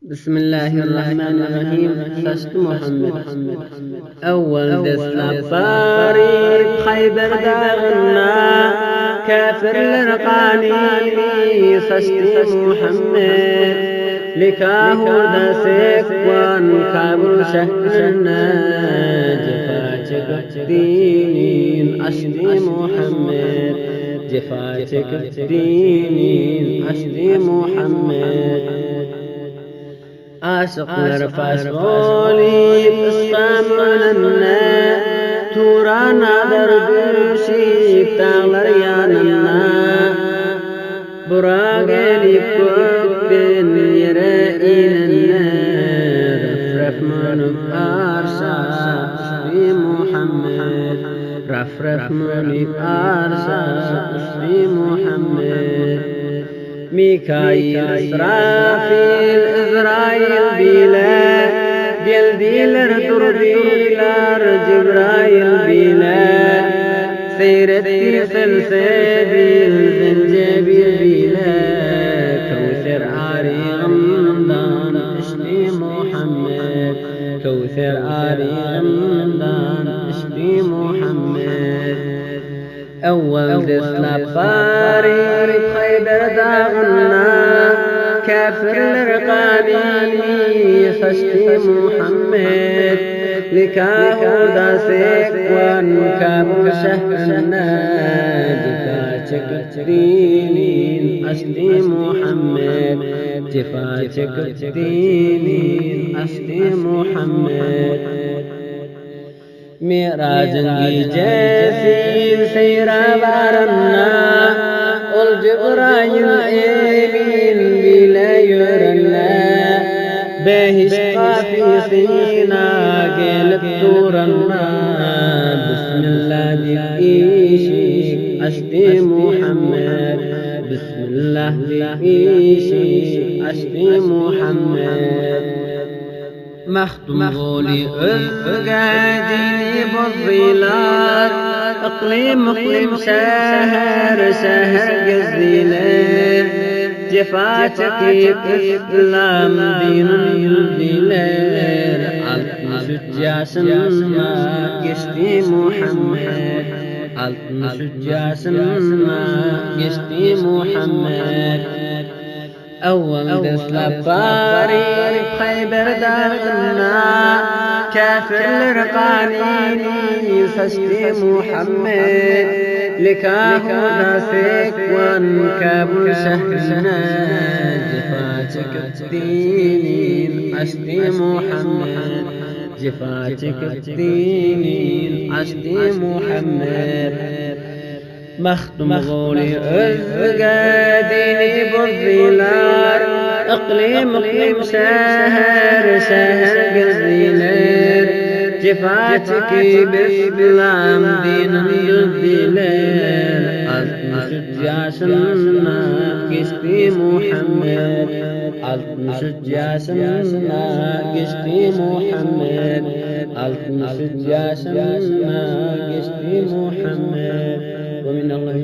بسم الله الرحمن الرحيم. فست محمد أول دست فاري خيبر داغنا كافر لرقاني فست محمد لكاه داسك وان كابر شهرنا جفاتك دينين أشدي محمد جفاتك دينين أشدي محمد عاشق نرفاس رولي بسقام لنا تورانا دردوشي بتاغلر ياننا براغلي كوبين يرائينا رفرف منو بارشا اسمي محمد رفرف منو بارشا اسمي محمد ميكائيل إسرافيل إزرائيل بيلا جلديلر درديلر جبرائيل بيلا سيرتي سلسبيل زنجبيل بيلا كوثر آري غمضان اشتي محمد كوثر آري غمضان اشتي محمد أول دسنا فاري خيبر داغنا كافر لرقاني فاشتي محمد لكاه داسك وان كابر شهرنا جفاتك دينين أشتي محمد جفاتك دينين أشتي محمد ميراجنجي جاسين سيرا بارنا والجبرايل امين بلا يرنا بهش قافي سينا قلب دورنا بسم الله ديكيشي أشتي محمد بسم الله ديكيشي أشتي محمد مختم غولي أذقاديني بالظلال اقليم شهر قزيلة جفاتك إسلام دين الدلال عالتن سجاسنا قشتي محمد عالتن سجاسنا قشتي محمد أول دسلا باري خيبر داغنا كافر لرقاني فاشتي محمد لكاه داسك وان كابل شهرنا جفاتك دينين أشتي محمد جفاتك دينين أشتي محمد مختم غولي أذقاديني بالظلال اقليم شهر قزيلر جفاتك بإسلام دين الدلال عالتن سجاسنا قشتي محمد عالتن سجاسنا قشتي محمد عالتن سجاسنا قشتي محمد ومن الله